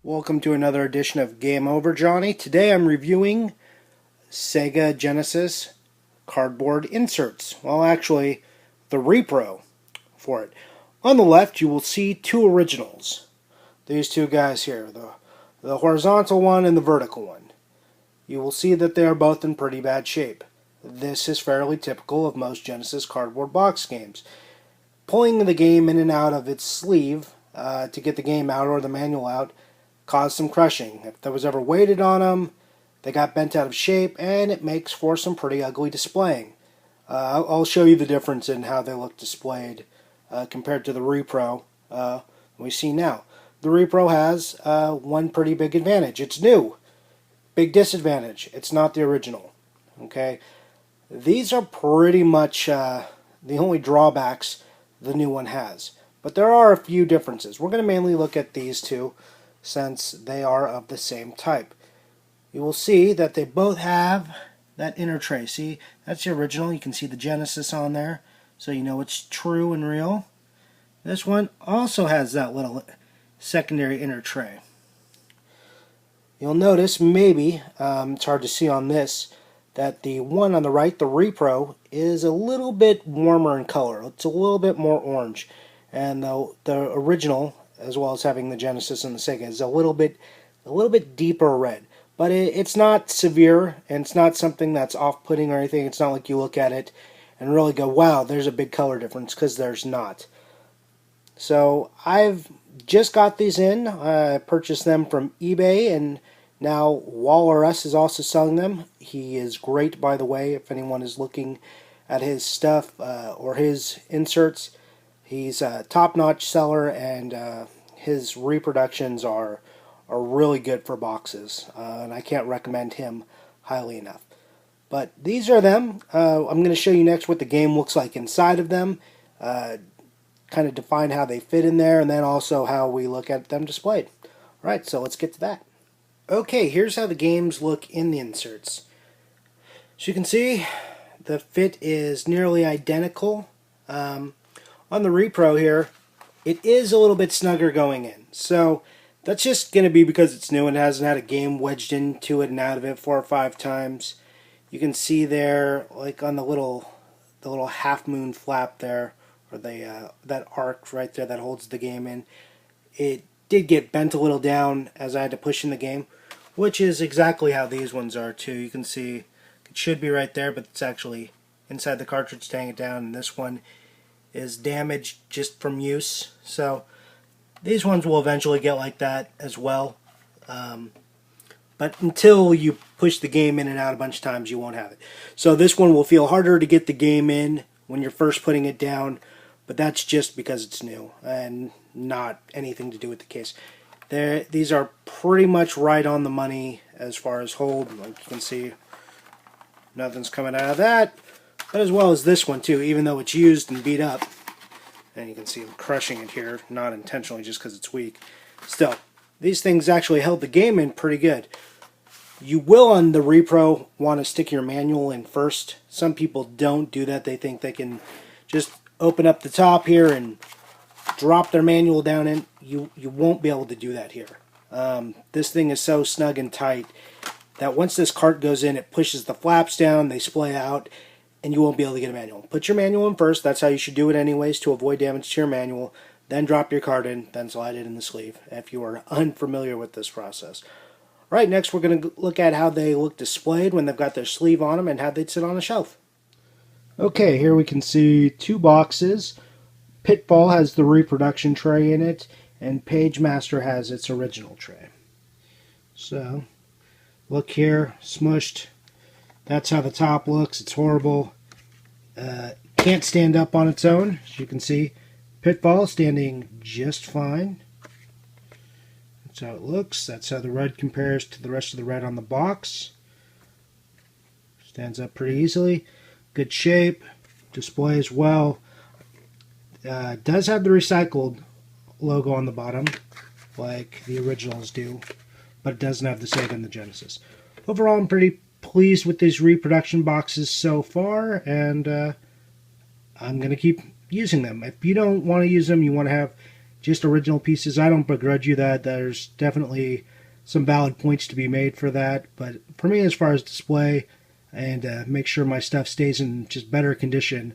Welcome to another edition of Game Over Johnny. Today I'm reviewing Sega Genesis cardboard inserts. Well, actually, the repro for it. On the left, you will see two originals. These two guys here, the horizontal one and the vertical one. You will see that they are both in pretty bad shape. This is fairly typical of most Genesis cardboard box games. Pulling the game in and out of its sleeve to get the game out or the manual out caused some crushing. If there was ever weighted on them, they got bent out of shape, and it makes for some pretty ugly displaying. I'll show you the difference in how they look displayed compared to the Repro we see now. The Repro has one pretty big advantage. It's new. Big disadvantage. It's not the original. Okay, these are pretty much the only drawbacks the new one has. But there are a few differences. We're going to mainly look at these two since they are of the same type. You will see that they both have that inner tray. See, that's the original. You can see the Genesis on there, so you know it's true and real. This one also has that little secondary inner tray. You'll notice, maybe, it's hard to see on this, that the one on the right, the Repro, is a little bit warmer in color. It's a little bit more orange. And the original, as well as having the Genesis and the Sega, is a little bit deeper red. But it's not severe, and it's not something that's off-putting or anything. It's not like you look at it and really go, wow, there's a big color difference, because there's not. So I've just got these in. I purchased them from eBay, and now Waller S is also selling them. He is great, by the way, if anyone is looking at his stuff or his inserts. He's a top-notch seller, and his reproductions are really good for boxes, and I can't recommend him highly enough. But these are them. I'm going to show you next what the game looks like inside of them, kind of define how they fit in there, and then also how we look at them displayed. Alright, so let's get to that. Okay, here's how the games look in the inserts. As you can see, the fit is nearly identical. On the Repro here, it is a little bit snugger going in. So that's just going to be because it's new and hasn't had a game wedged into it and out of it 4 or 5 times. You can see there, like on the little half moon flap there, or that arc right there that holds the game in, it did get bent a little down as I had to push in the game, which is exactly how these ones are too. You can see it should be right there, but it's actually inside the cartridge to hang it down, and this one is damaged just from use. So these ones will eventually get like that as well. But until you push the game in and out a bunch of times, you won't have it. So this one will feel harder to get the game in when you're first putting it down, but that's just because it's new and not anything to do with the case. These are pretty much right on the money as far as hold. Like you can see, nothing's coming out of that. But as well as this one too, even though it's used and beat up. And you can see I'm crushing it here, not intentionally just because it's weak. Still, these things actually held the game in pretty good. You will, on the Repro, want to stick your manual in first. Some people don't do that. They think they can just open up the top here and drop their manual down in. You won't be able to do that here. This thing is so snug and tight that once this cart goes in, it pushes the flaps down, they splay out, and you won't be able to get a manual. Put your manual in first. That's how you should do it anyways, to avoid damage to your manual. Then drop your card in, then slide it in the sleeve, if you are unfamiliar with this process. All right, next we're going to look at how they look displayed when they've got their sleeve on them and how they'd sit on a shelf. Okay, here we can see 2 boxes. Pitfall has the reproduction tray in it, and Page Master has its original tray. So, look here, smushed. That's how the top looks. It's horrible. Can't stand up on its own, as you can see. Pitfall standing just fine. That's how it looks. That's how the red compares to the rest of the red on the box. Stands up pretty easily. Good shape. Displays well. Does have the recycled logo on the bottom, like the originals do, but it doesn't have the Sega and the Genesis. Overall, I'm pretty pleased with these reproduction boxes so far, and I'm going to keep using them. If you don't want to use them, you want to have just original pieces. I don't begrudge you that. There's definitely some valid points to be made for that. But for me, as far as display and make sure my stuff stays in just better condition,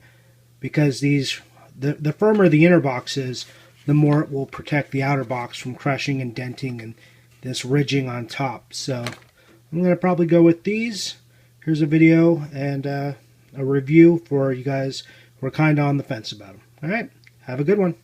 because the firmer the inner box is, the more it will protect the outer box from crushing and denting and this ridging on top. So I'm going to probably go with these. Here's a video and a review for you guys who are kind of on the fence about them. All right, have a good one.